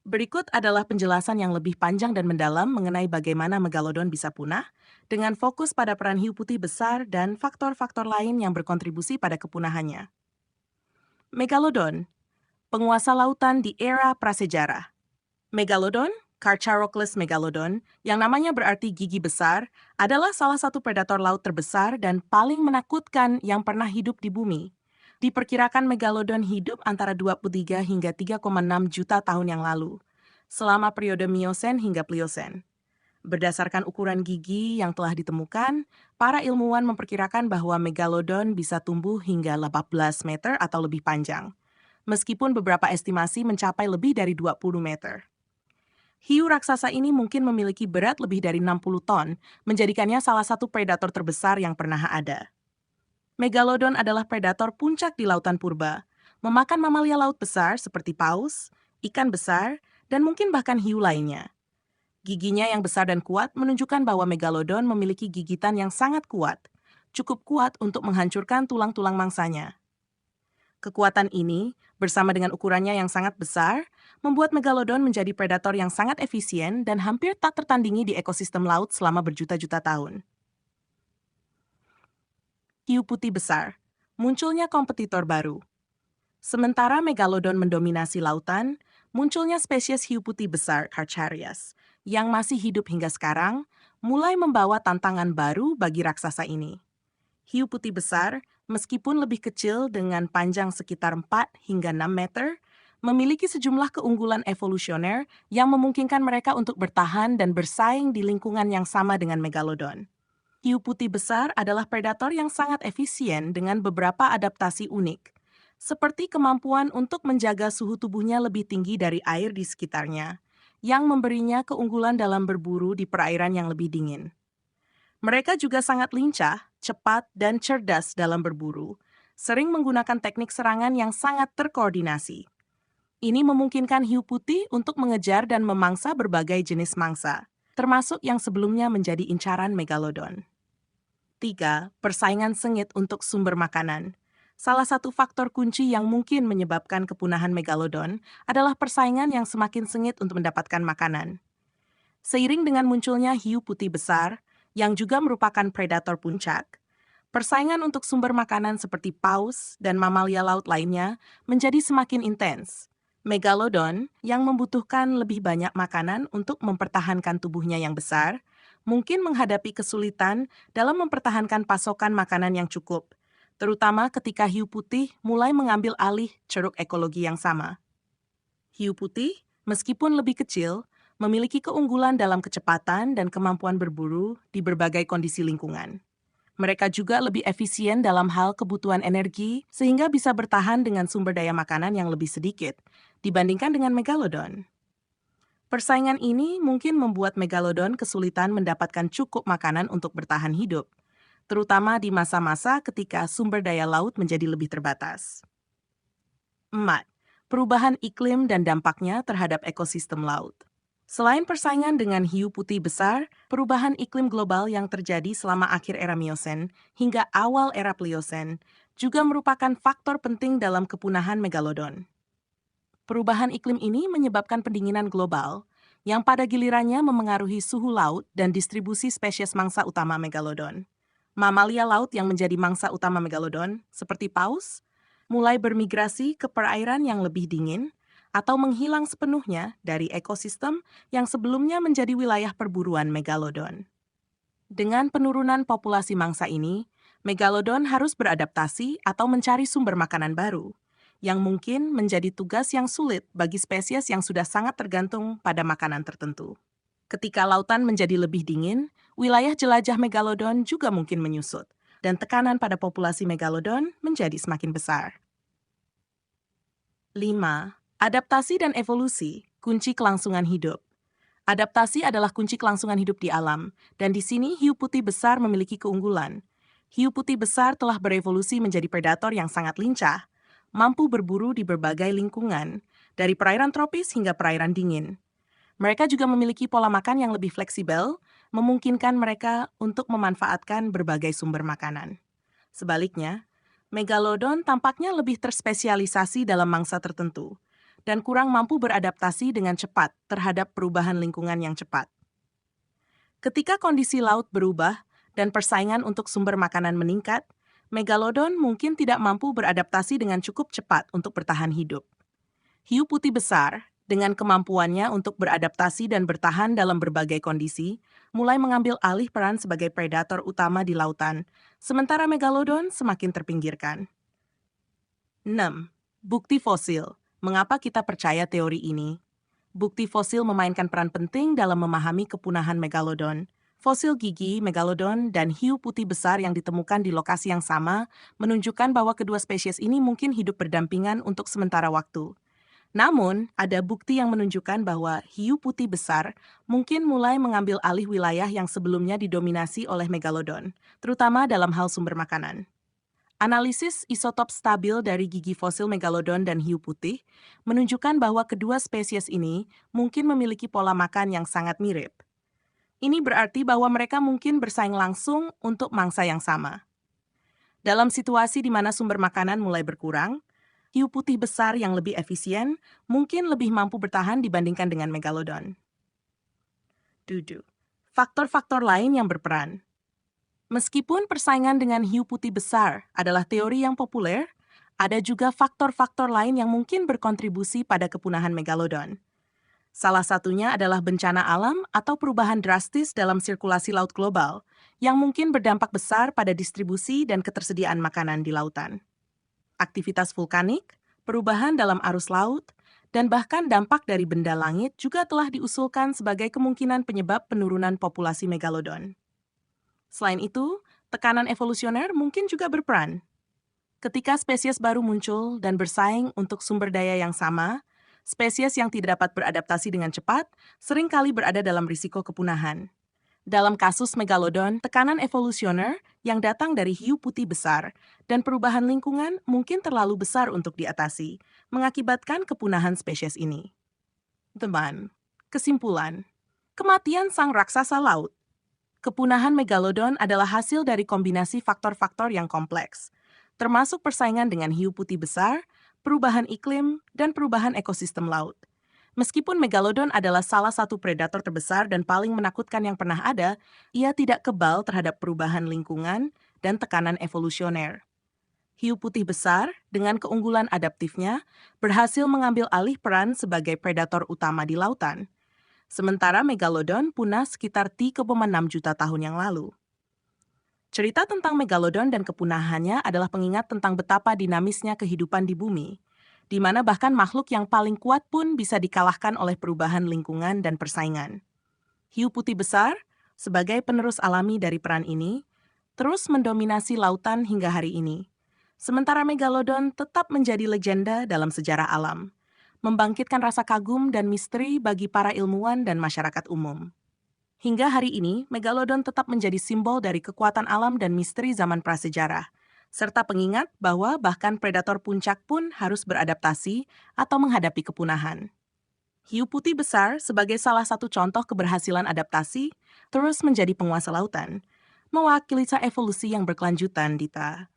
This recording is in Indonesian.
Berikut adalah penjelasan yang lebih panjang dan mendalam mengenai bagaimana megalodon bisa punah, dengan fokus pada peran hiu putih besar dan faktor-faktor lain yang berkontribusi pada kepunahannya. Megalodon, penguasa lautan di era prasejarah. Megalodon, Carcharodontless megalodon, yang namanya berarti gigi besar, adalah salah satu predator laut terbesar dan paling menakutkan yang pernah hidup di bumi. Diperkirakan megalodon hidup antara 23 hingga 3,6 juta tahun yang lalu, selama periode Miosen hingga Pliocene. Berdasarkan ukuran gigi yang telah ditemukan, para ilmuwan memperkirakan bahwa megalodon bisa tumbuh hingga 18 meter atau lebih panjang, meskipun beberapa estimasi mencapai lebih dari 20 meter. Hiu raksasa ini mungkin memiliki berat lebih dari 60 ton, menjadikannya salah satu predator terbesar yang pernah ada. Megalodon adalah predator puncak di lautan purba, memakan mamalia laut besar seperti paus, ikan besar, dan mungkin bahkan hiu lainnya. Giginya yang besar dan kuat menunjukkan bahwa megalodon memiliki gigitan yang sangat kuat, cukup kuat untuk menghancurkan tulang-tulang mangsanya. Kekuatan ini, bersama dengan ukurannya yang sangat besar, membuat megalodon menjadi predator yang sangat efisien dan hampir tak tertandingi di ekosistem laut selama berjuta-juta tahun. Hiu putih besar, munculnya kompetitor baru. Sementara megalodon mendominasi lautan, munculnya spesies hiu putih besar Carcharias, yang masih hidup hingga sekarang, mulai membawa tantangan baru bagi raksasa ini. Hiu putih besar, meskipun lebih kecil dengan panjang sekitar 4 hingga 6 meter, memiliki sejumlah keunggulan evolusioner yang memungkinkan mereka untuk bertahan dan bersaing di lingkungan yang sama dengan megalodon. Hiu putih besar adalah predator yang sangat efisien dengan beberapa adaptasi unik, seperti kemampuan untuk menjaga suhu tubuhnya lebih tinggi dari air di sekitarnya, yang memberinya keunggulan dalam berburu di perairan yang lebih dingin. Mereka juga sangat lincah, cepat, dan cerdas dalam berburu, sering menggunakan teknik serangan yang sangat terkoordinasi. Ini memungkinkan hiu putih untuk mengejar dan memangsa berbagai jenis mangsa, termasuk yang sebelumnya menjadi incaran megalodon. 3. Persaingan sengit untuk sumber makanan. Salah satu faktor kunci yang mungkin menyebabkan kepunahan megalodon adalah persaingan yang semakin sengit untuk mendapatkan makanan. Seiring dengan munculnya hiu putih besar, yang juga merupakan predator puncak, persaingan untuk sumber makanan seperti paus dan mamalia laut lainnya menjadi semakin intens. Megalodon, yang membutuhkan lebih banyak makanan untuk mempertahankan tubuhnya yang besar, mungkin menghadapi kesulitan dalam mempertahankan pasokan makanan yang cukup, terutama ketika hiu putih mulai mengambil alih ceruk ekologi yang sama. Hiu putih, meskipun lebih kecil, memiliki keunggulan dalam kecepatan dan kemampuan berburu di berbagai kondisi lingkungan. Mereka juga lebih efisien dalam hal kebutuhan energi, sehingga bisa bertahan dengan sumber daya makanan yang lebih sedikit dibandingkan dengan megalodon. Persaingan ini mungkin membuat megalodon kesulitan mendapatkan cukup makanan untuk bertahan hidup, terutama di masa-masa ketika sumber daya laut menjadi lebih terbatas. 4. Perubahan iklim dan dampaknya terhadap ekosistem laut. Selain persaingan dengan hiu putih besar, perubahan iklim global yang terjadi selama akhir era Miosen hingga awal era Pliocene juga merupakan faktor penting dalam kepunahan megalodon. Perubahan iklim ini menyebabkan pendinginan global, yang pada gilirannya memengaruhi suhu laut dan distribusi spesies mangsa utama megalodon. Mamalia laut yang menjadi mangsa utama megalodon, seperti paus, mulai bermigrasi ke perairan yang lebih dingin atau menghilang sepenuhnya dari ekosistem yang sebelumnya menjadi wilayah perburuan megalodon. Dengan penurunan populasi mangsa ini, megalodon harus beradaptasi atau mencari sumber makanan baru, yang mungkin menjadi tugas yang sulit bagi spesies yang sudah sangat tergantung pada makanan tertentu. Ketika lautan menjadi lebih dingin, wilayah jelajah megalodon juga mungkin menyusut, dan tekanan pada populasi megalodon menjadi semakin besar. 5. Adaptasi dan evolusi, kunci kelangsungan hidup. Adaptasi adalah kunci kelangsungan hidup di alam, dan di sini hiu putih besar memiliki keunggulan. Hiu putih besar telah berevolusi menjadi predator yang sangat lincah, mampu berburu di berbagai lingkungan, dari perairan tropis hingga perairan dingin. Mereka juga memiliki pola makan yang lebih fleksibel, memungkinkan mereka untuk memanfaatkan berbagai sumber makanan. Sebaliknya, megalodon tampaknya lebih terspesialisasi dalam mangsa tertentu, dan kurang mampu beradaptasi dengan cepat terhadap perubahan lingkungan yang cepat. Ketika kondisi laut berubah dan persaingan untuk sumber makanan meningkat, megalodon mungkin tidak mampu beradaptasi dengan cukup cepat untuk bertahan hidup. Hiu putih besar, dengan kemampuannya untuk beradaptasi dan bertahan dalam berbagai kondisi, mulai mengambil alih peran sebagai predator utama di lautan, sementara megalodon semakin terpinggirkan. 6. Bukti fosil. Mengapa kita percaya teori ini? Bukti fosil memainkan peran penting dalam memahami kepunahan megalodon. Fosil gigi, megalodon, dan hiu putih besar yang ditemukan di lokasi yang sama menunjukkan bahwa kedua spesies ini mungkin hidup berdampingan untuk sementara waktu. Namun, ada bukti yang menunjukkan bahwa hiu putih besar mungkin mulai mengambil alih wilayah yang sebelumnya didominasi oleh megalodon, terutama dalam hal sumber makanan. Analisis isotop stabil dari gigi fosil megalodon dan hiu putih menunjukkan bahwa kedua spesies ini mungkin memiliki pola makan yang sangat mirip. Ini berarti bahwa mereka mungkin bersaing langsung untuk mangsa yang sama. Dalam situasi di mana sumber makanan mulai berkurang, hiu putih besar yang lebih efisien mungkin lebih mampu bertahan dibandingkan dengan megalodon. 7. Faktor-faktor lain yang berperan. Meskipun persaingan dengan hiu putih besar adalah teori yang populer, ada juga faktor-faktor lain yang mungkin berkontribusi pada kepunahan megalodon. Salah satunya adalah bencana alam atau perubahan drastis dalam sirkulasi laut global yang mungkin berdampak besar pada distribusi dan ketersediaan makanan di lautan. Aktivitas vulkanik, perubahan dalam arus laut, dan bahkan dampak dari benda langit juga telah diusulkan sebagai kemungkinan penyebab penurunan populasi megalodon. Selain itu, tekanan evolusioner mungkin juga berperan. Ketika spesies baru muncul dan bersaing untuk sumber daya yang sama, spesies yang tidak dapat beradaptasi dengan cepat seringkali berada dalam risiko kepunahan. Dalam kasus megalodon, tekanan evolusioner yang datang dari hiu putih besar dan perubahan lingkungan mungkin terlalu besar untuk diatasi, mengakibatkan kepunahan spesies ini. Teman, kesimpulan, kematian sang raksasa laut. Kepunahan megalodon adalah hasil dari kombinasi faktor-faktor yang kompleks, termasuk persaingan dengan hiu putih besar, perubahan iklim, dan perubahan ekosistem laut. Meskipun megalodon adalah salah satu predator terbesar dan paling menakutkan yang pernah ada, ia tidak kebal terhadap perubahan lingkungan dan tekanan evolusioner. Hiu putih besar, dengan keunggulan adaptifnya, berhasil mengambil alih peran sebagai predator utama di lautan. Sementara megalodon punah sekitar 3,6 juta tahun yang lalu. Cerita tentang megalodon dan kepunahannya adalah pengingat tentang betapa dinamisnya kehidupan di bumi, di mana bahkan makhluk yang paling kuat pun bisa dikalahkan oleh perubahan lingkungan dan persaingan. Hiu putih besar, sebagai penerus alami dari peran ini, terus mendominasi lautan hingga hari ini. Sementara megalodon tetap menjadi legenda dalam sejarah alam, membangkitkan rasa kagum dan misteri bagi para ilmuwan dan masyarakat umum. Hingga hari ini, megalodon tetap menjadi simbol dari kekuatan alam dan misteri zaman prasejarah, serta pengingat bahwa bahkan predator puncak pun harus beradaptasi atau menghadapi kepunahan. Hiu putih besar, sebagai salah satu contoh keberhasilan adaptasi, terus menjadi penguasa lautan, mewakili evolusi yang berkelanjutan, Dita.